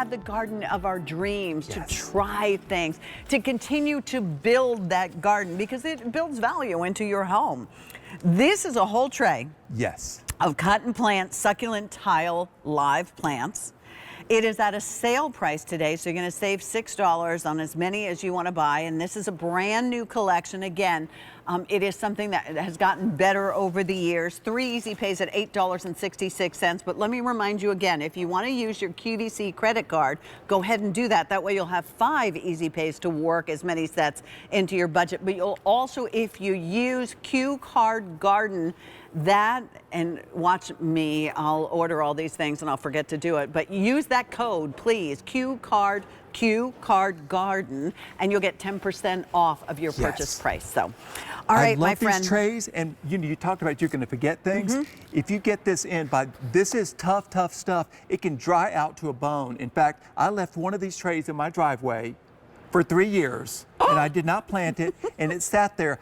have the garden of our dreams, to try things, to continue to build that garden because it builds value into your home. This is a whole tray of cotton plant succulent tile live plants. It is at a sale price today, so you're going to save $6 on as many as you want to buy. And this is a brand new collection. Again, it is something that has gotten better over the years. 3 easy pays at $8.66. But let me remind you again, if you want to use your QVC credit card, go ahead and do that. That way you'll have 5 easy pays to work as many sets into your budget. But you'll also, if you use Q Card Garden, that, and watch me, I'll order all these things and I'll forget to do it, but use that code, please, Q Card Garden, and you'll get 10% off of your purchase price. So, all right, my friend. I love these trays, and you talked about you're going to forget things. If you get this in, this is tough stuff. It can dry out to a bone. In fact, I left one of these trays in my driveway for 3 years, and I did not plant it, and it sat there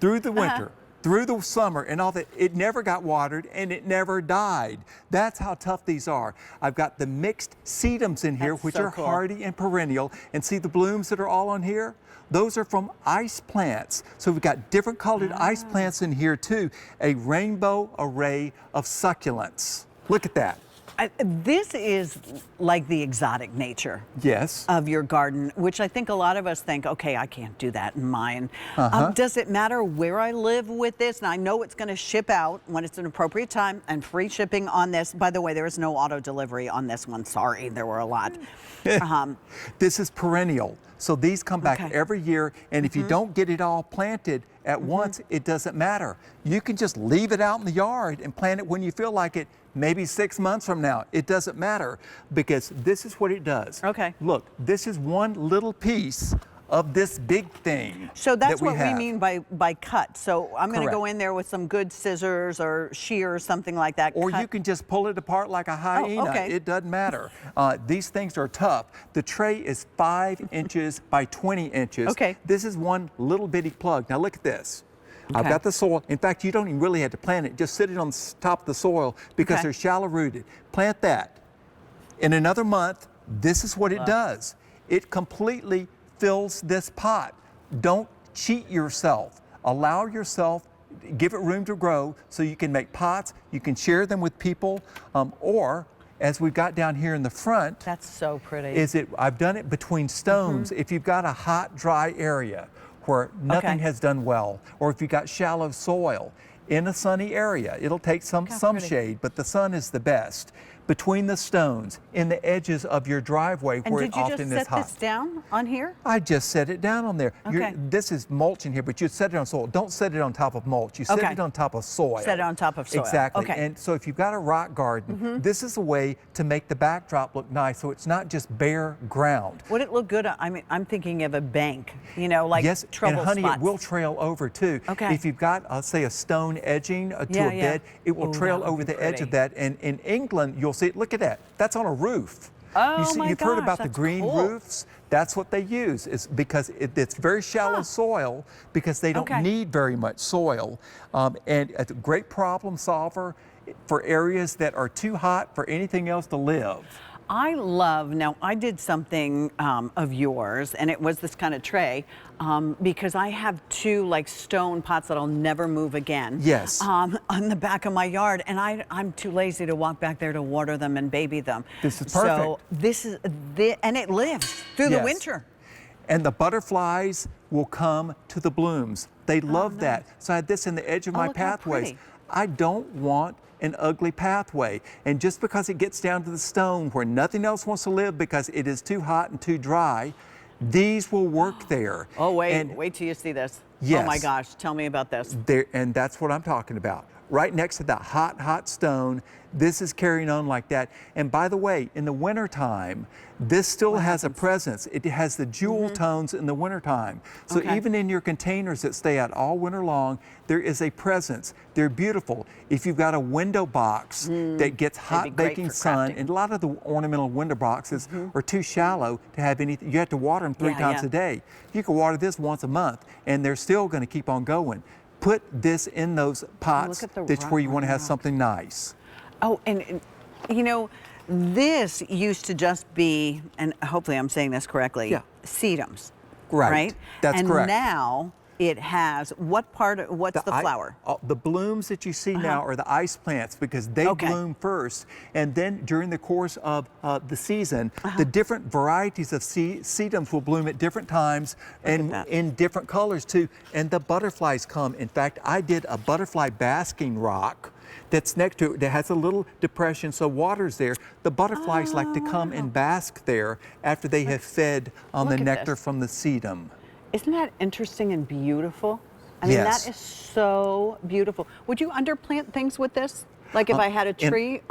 through the winter. Through the summer and all that. It never got watered and it never died. That's how tough these are. I've got the mixed sedums in here, which are hardy and perennial. And see the blooms that are all on here? Those are from ice plants. So we've got different colored ice plants in here too. A rainbow array of succulents. Look at that. This is like the exotic nature of your garden, which I think a lot of us think, okay, I can't do that in mine. Does it matter where I live with this? And I know it's going to ship out when it's an appropriate time, and free shipping on this. By the way, there is no auto delivery on this one. Sorry, there were a lot. This is perennial. So these come back every year, and if you don't get it all planted at once, it doesn't matter. You can just leave it out in the yard and plant it when you feel like it, maybe 6 months from now. It doesn't matter, because this is what it does. Look, this is one little piece of this big thing. So that's what we mean by cut. So I'm going to go in there with some good scissors or shears, something like that. Or you can just pull it apart like a hyena. It doesn't matter. These things are tough. The tray is 5 inches by 20 inches. This is one little bitty plug. Now look at this. I've got the soil. In fact, you don't even really have to plant it. Just sit it on top of the soil because they're shallow rooted. Plant that. In another month, this is what it does. It completely fills this pot. Don't cheat yourself. Allow yourself, give it room to grow so you can make pots, you can share them with people, or as we've got down here in the front. That's so pretty. I've done it between stones. If you've got a hot, dry area where nothing has done well, or if you've got shallow soil in a sunny area, it'll take some shade, but the sun is the best. Between the stones, in the edges of your driveway where it often is hot. And did you just set this down on here? I just set it down on there. This is mulch in here, but you set it on soil. Don't set it on top of mulch. You set it on top of soil. Set it on top of soil. Exactly. And so if you've got a rock garden, this is a way to make the backdrop look nice, so it's not just bare ground. Would it look good? I mean, I'm thinking of a bank, you know, like trouble and honey, spots. It will trail over too. If you've got, say, a stone edging to a bed, it will trail over the edge of that. And in England, you'll see, look at that. That's on a roof. You've heard about the green roofs? That's what they use. It's because it's very shallow soil, because they don't need very much soil. And it's a great problem solver for areas that are too hot for anything else to live. Now I did something of yours, and it was this kind of tray, because I have 2 like stone pots that I'll never move again. On the back of my yard, and I'm too lazy to walk back there to water them and baby them. This is perfect. So and it lives through the winter. And the butterflies will come to the blooms. They love that. So I had this in the edge of my pathways. I don't want an ugly pathway. And just because it gets down to the stone where nothing else wants to live because it is too hot and too dry, these will work there. Wait till you see this. Oh my gosh, tell me about this. And that's what I'm talking about. Right next to that hot stone, this is carrying on like that. And by the way, in the wintertime, this still has a presence. It has the jewel tones in the wintertime. So even in your containers that stay out all winter long, there is a presence. They're beautiful. If you've got a window box that gets hot baking sun, and a lot of the ornamental window boxes are too shallow to have anything. You have to water them 3 times a day. You can water this once a month, and they're still going to keep on going. Put this in those pots. That's where you want to have something nice. And you know, This used to just be, and hopefully I'm saying this correctly, sedums. Right? That's correct. And now it has, what's the flower? The blooms that you see now are the ice plants because they bloom first. And then during the course of the season, the different varieties of sedums will bloom at different times and in different colors too. And the butterflies come. In fact, I did a butterfly basking rock that's next to it that has a little depression, so water's there. The butterflies like to come and bask there after they have fed on the nectar from the sedum. Isn't that interesting and beautiful? I mean, that is so beautiful. Would you underplant things with this? Like if I had a tree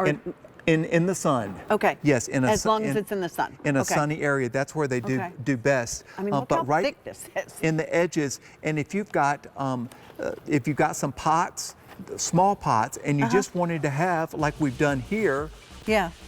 in the sun. Okay. Yes, as long as it's in the sun. In a sunny area, that's where they do best. I mean, look how thick this is. In the edges, and if you've got some pots, small pots, and you just wanted to have, like we've done here,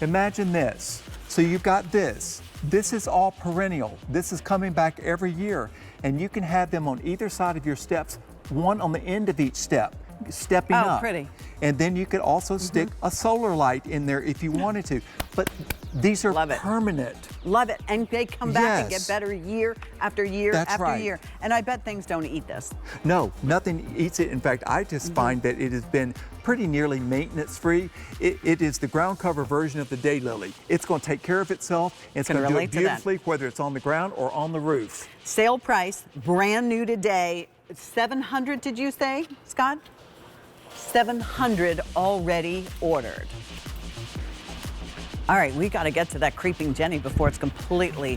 imagine this. So you've got this. This is all perennial. This is coming back every year, and you can have them on either side of your steps, one on the end of each step, stepping up. Oh, pretty. And then you could also stick a solar light in there if you wanted to. But these are permanent. Love it. And they come back and get better year after year after year. And I bet things don't eat this. No, nothing eats it. In fact, I just find that it has been pretty nearly maintenance-free. It is the ground cover version of the daylily. It's going to take care of itself. It's going to do it beautifully, whether it's on the ground or on the roof. Sale price, brand new today. 700, did you say, Scott? 700 already ordered. All right, we got to get to that creeping Jenny before it's completely